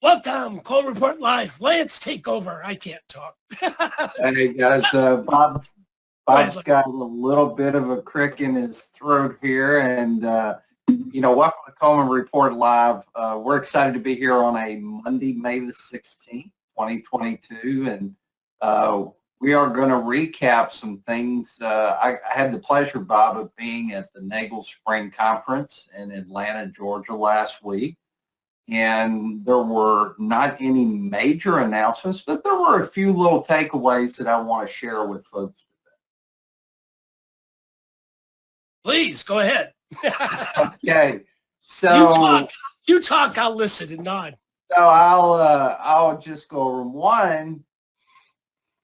Welcome, Call Report Live. Lance, take over. I can't talk. Hey guys, Bob's got a little bit of a crick in his throat here, and welcome to Coleman Report Live. We're excited to be here on a Monday, May the 16th, 2022, and we are going to recap some things. I had the pleasure, Bob, of being at the NAGGL Spring Conference in Atlanta, Georgia last week. And there were not any major announcements, but there were a few little takeaways that I want to share with folks today. Please, go ahead. Okay, so you talk, I'll listen and nod. So I'll just go over one.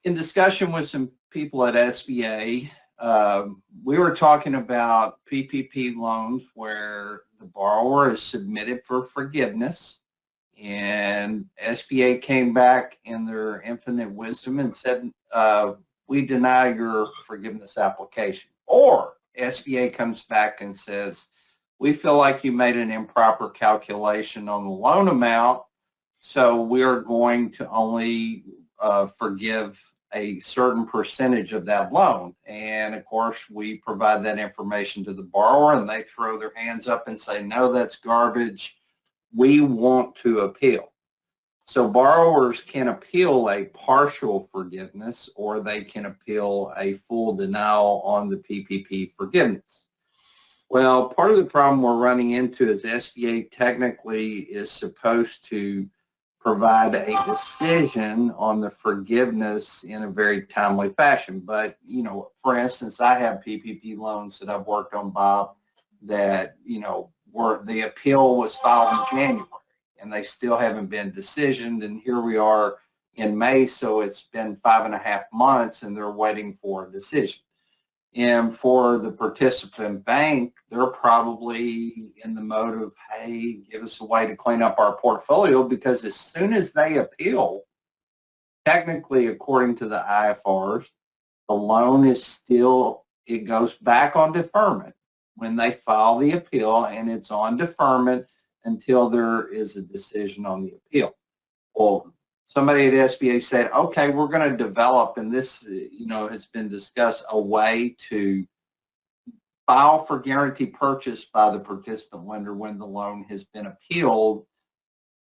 In discussion with some people at SBA, we were talking about PPP loans where the borrower is submitted for forgiveness, and SBA came back in their infinite wisdom and said, we deny your forgiveness application. Or SBA comes back and says, we feel like you made an improper calculation on the loan amount, so we are going to only forgive a certain percentage of that loan. And of course, we provide that information to the borrower and they throw their hands up and say, no, that's garbage. We want to appeal. So borrowers can appeal a partial forgiveness or they can appeal a full denial on the PPP forgiveness. Well, part of the problem we're running into is SBA technically is supposed to provide a decision on the forgiveness in a very timely fashion. But, for instance, I have PPP loans that I've worked on, Bob, that, the appeal was filed in January and they still haven't been decisioned. And here we are in May, so it's been 5.5 months and they're waiting for a decision. And for the participant bank, they're probably in the mode of, hey, give us a way to clean up our portfolio, because as soon as they appeal, technically, according to the IFRs, the loan is still, it goes back on deferment when they file the appeal, and it's on deferment until there is a decision on the appeal. Well, somebody at SBA said, okay, we're going to develop, and this, has been discussed, a way to file for guarantee purchase by the participant lender when the loan has been appealed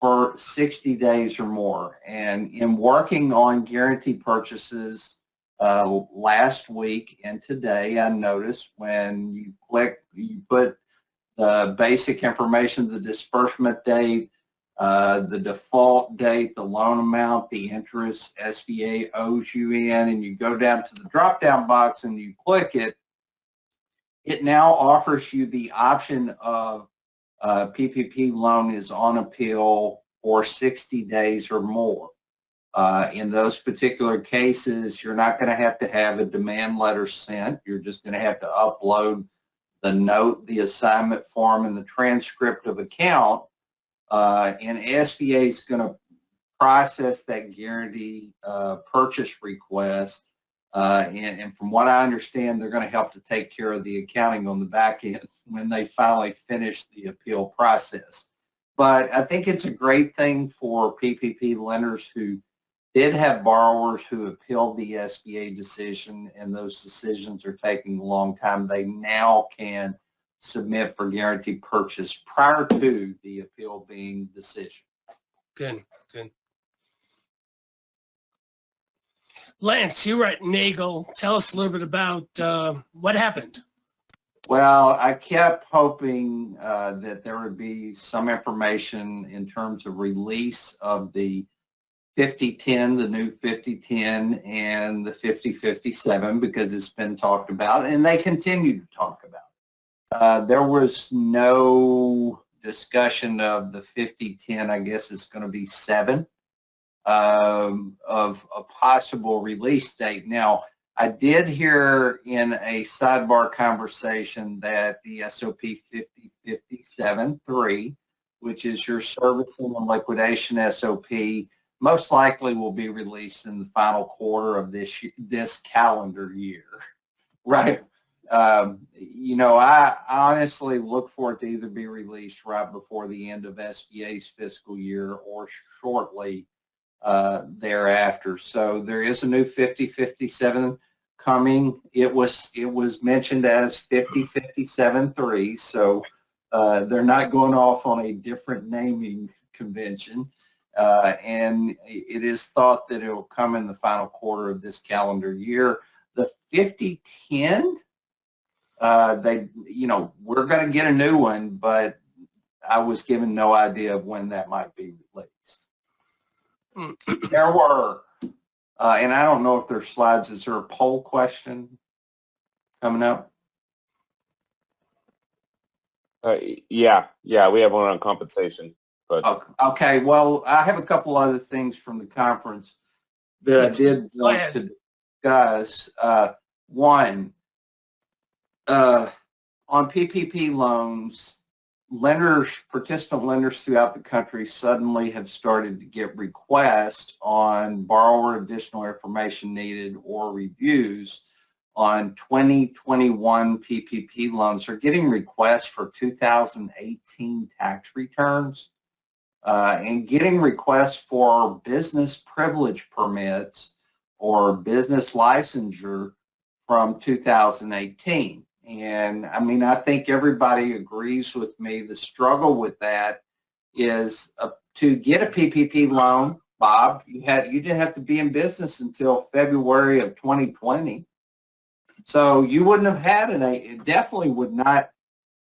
for 60 days or more. And in working on guarantee purchases last week and today, I noticed when you put the basic information, the disbursement date, the default date, the loan amount, the interest SBA owes you in, and you go down to the drop-down box and you click it, it now offers you the option of PPP loan is on appeal for 60 days or more. In those particular cases, you're not going to have a demand letter sent. You're just going to have to upload the note, the assignment form, and the transcript of account. And SBA is going to process that guarantee purchase request. And from what I understand, they're going to help to take care of the accounting on the back end when they finally finish the appeal process. But I think it's a great thing for PPP lenders who did have borrowers who appealed the SBA decision, and those decisions are taking a long time. They now can submit for guarantee purchase prior to the appeal being decision. Good. Lance, you were at NAGGL. Tell us a little bit about what happened. Well, I kept hoping that there would be some information in terms of release of the 5010, the new 5010, and the 5057, because it's been talked about, and they continue to talk about it. There was no discussion of the 5010, I guess it's going to be 7, of a possible release date. Now, I did hear in a sidebar conversation that the SOP 5057-3, which is your servicing and liquidation SOP, most likely will be released in the final quarter of this calendar year, right? You know, I honestly look for it to either be released right before the end of SBA's fiscal year or shortly thereafter. So there is a new 5057 coming. It was mentioned as 5057-3. So they're not going off on a different naming convention. And it is thought that it will come in the final quarter of this calendar year. The 5010, we're going to get a new one, but I was given no idea of when that might be released. There were, and I don't know if there's slides. Is there a poll question coming up? Yeah, we have one on compensation. But okay, well, I have a couple other things from the conference that I did want to discuss. One, on PPP loans, participant lenders throughout the country suddenly have started to get requests on borrower additional information needed or reviews on 2021 PPP loans. They're getting requests for 2018 tax returns and getting requests for business privilege permits or business licensure from 2018. And I mean, I think everybody agrees with me. The struggle with that is to get a PPP loan, Bob, you didn't have to be in business until February of 2020. So you wouldn't have had it definitely would not,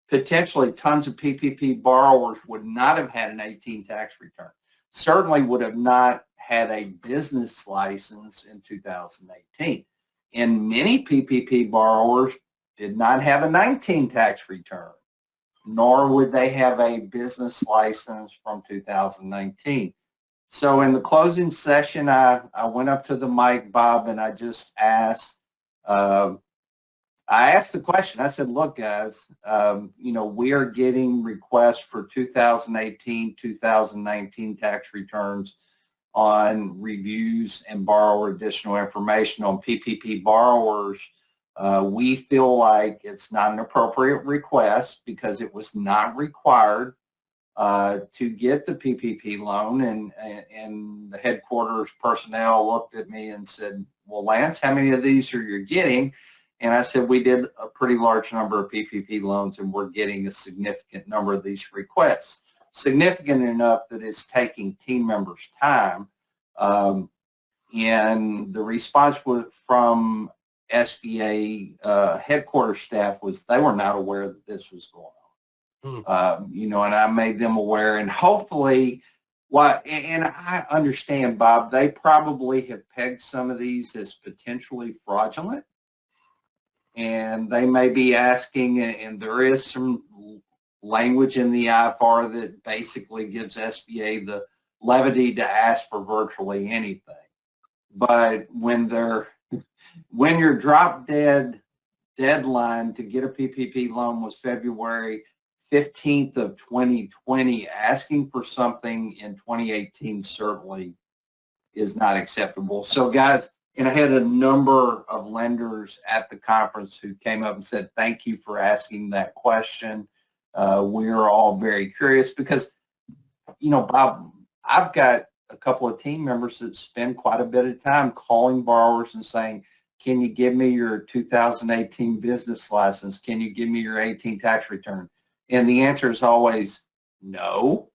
potentially tons of PPP borrowers would not have had an 18 tax return. Certainly would have not had a business license in 2018. And many PPP borrowers did not have a 19 tax return, nor would they have a business license from 2019. So in the closing session, I went up to the mic, Bob, and I just asked, I asked the question. I said, look, guys, we are getting requests for 2018, 2019 tax returns on reviews and borrower additional information on PPP borrowers. We feel like it's not an appropriate request because it was not required to get the PPP loan. And the headquarters personnel looked at me and said, well, Lance, how many of these are you getting? And I said, we did a pretty large number of PPP loans and we're getting a significant number of these requests. Significant enough that it's taking team members time. And the response from SBA headquarters staff was they were not aware that this was going on. And I made them aware, and hopefully, and I understand, Bob, they probably have pegged some of these as potentially fraudulent, and they may be asking, and there is some language in the IFR that basically gives SBA the levity to ask for virtually anything. But when your drop dead deadline to get a PPP loan was February 15th of 2020, asking for something in 2018 certainly is not acceptable. So guys, and I had a number of lenders at the conference who came up and said, thank you for asking that question. We're all very curious because, Bob, I've got a couple of team members that spend quite a bit of time calling borrowers and saying, can you give me your 2018 business license? Can you give me your 18 tax return? And the answer is always no.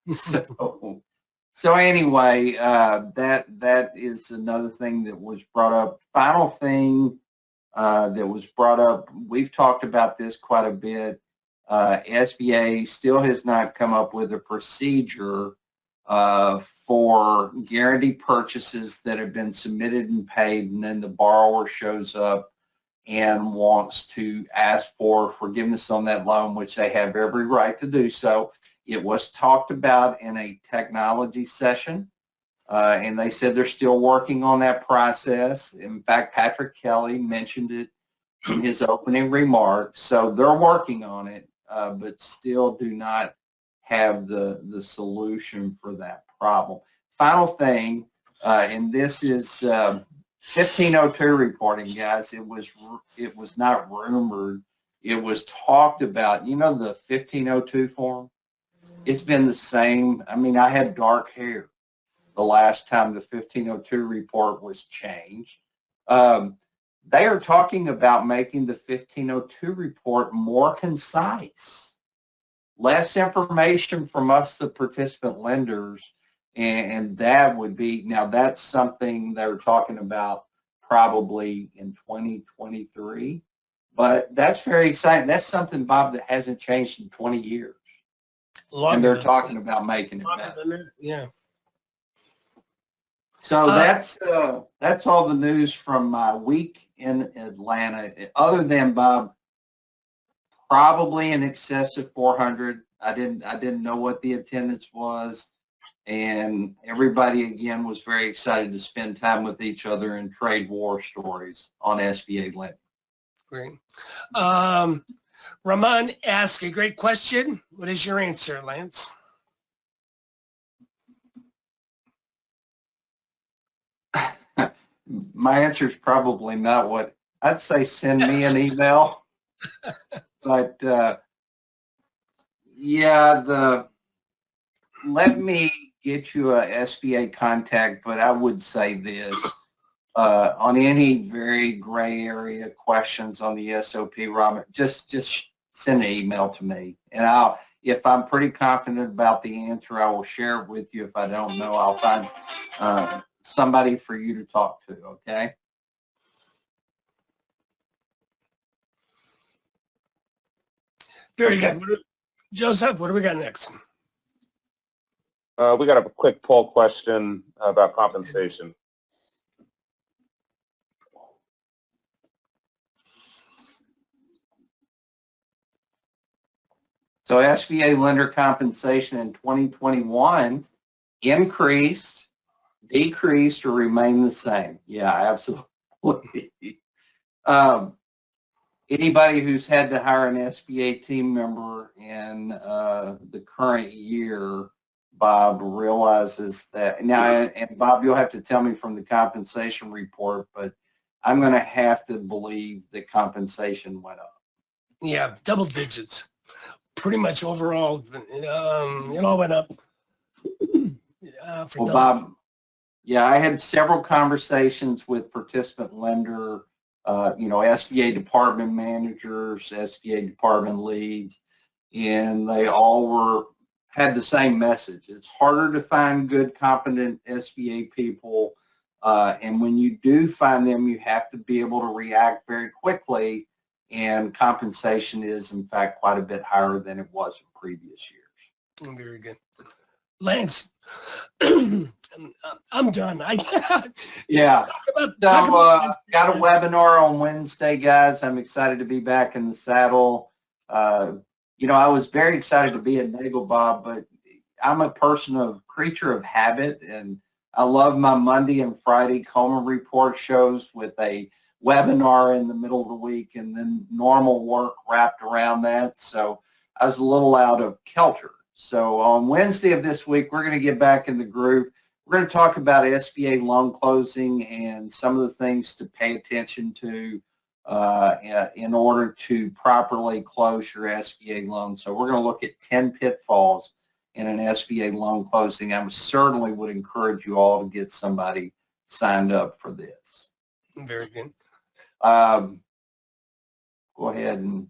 So anyway, that is another thing that was brought up. Final thing that was brought up, we've talked about this quite a bit. SBA still has not come up with a procedure for guarantee purchases that have been submitted and paid, and then the borrower shows up and wants to ask for forgiveness on that loan, which they have every right to do so. It was talked about in a technology session, and they said they're still working on that process. In fact, Patrick Kelly mentioned it in his opening remarks. So they're working on it, but still do not have the solution for that problem. Final thing, and this is 1502 reporting, guys. It was not rumored. It was talked about. You know the 1502 form? It's been the same. I mean, I had dark hair the last time the 1502 report was changed. They are talking about making the 1502 report more concise, less information from us, the participant lenders, and that would be, now that's something they're talking about probably in 2023, but that's very exciting. That's something, Bob, that hasn't changed in 20 years. And they're talking about making it better. Yeah. So that's all the news from my week in Atlanta. Other than, Bob, probably in excess of 400. I didn't know what the attendance was, and everybody again was very excited to spend time with each other and trade war stories on SBA lending. Great. Ramon asked a great question. What is your answer, Lance? My answer is probably not what I'd say. Send me an email, but yeah, let me get you a SBA contact. But I would say this: on any very gray area questions on the SOP, Robin, just send an email to me, and if I'm pretty confident about the answer, I will share it with you. If I don't know, I'll find somebody for you to talk to, okay? Very good. Joseph, what do we got next? We got a quick poll question about compensation. So SBA lender compensation in 2021 increased, decreased, or remained the same? Yeah, absolutely. Anybody who's had to hire an SBA team member in the current year, Bob, realizes that now, and Bob, you'll have to tell me from the compensation report, but I'm going to have to believe that compensation went up. Yeah, double digits. Pretty much overall, it all went up. Well, Bob, yeah, I had several conversations with participant lender, SBA department managers, SBA department leads, and they all had the same message. It's harder to find good, competent SBA people, and when you do find them, you have to be able to react very quickly, and compensation is, in fact, quite a bit higher than it was in previous years. Very good. Lance, I'm done. Yeah. Got a webinar on Wednesday, guys. I'm excited to be back in the saddle. I was very excited to be at NAGGL, Bob, but I'm a creature of habit, and I love my Monday and Friday Coleman report shows with a webinar in the middle of the week and then normal work wrapped around that. So I was a little out of kilter. So on Wednesday of this week, we're going to get back in the groove. We're going to talk about SBA loan closing and some of the things to pay attention to in order to properly close your SBA loan. So we're going to look at 10 pitfalls in an SBA loan closing. I certainly would encourage you all to get somebody signed up for this. Very good. Go ahead and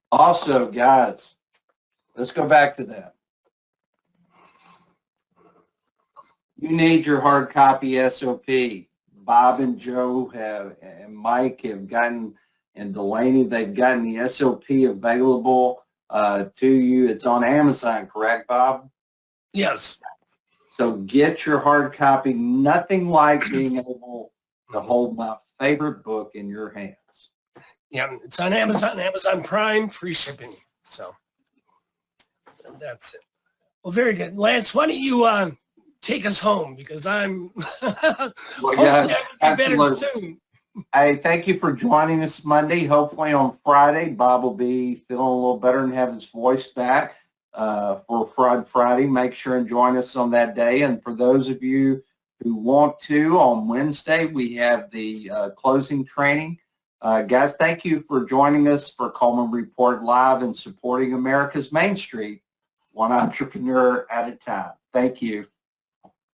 also, guys, let's go back to that. You need your hard copy SOP. Bob and Joe and Mike have gotten, and Delaney, they've gotten the SOP available to you. It's on Amazon, correct, Bob? Yes. So get your hard copy. Nothing like being able to hold my favorite book in your hands. Yeah, it's on Amazon, Amazon Prime, free shipping. So that's it. Well, very good. Lance, why don't you take us home, because I'm Well, yes, hopefully I'll be better soon. Hey, thank you for joining us Monday. Hopefully on Friday, Bob will be feeling a little better and have his voice back. for Fraud Friday. Make sure and join us on that day. And for those of you who want to, on Wednesday, we have the closing training. Guys, thank you for joining us for Coleman Report Live and supporting America's Main Street, one entrepreneur at a time. Thank you.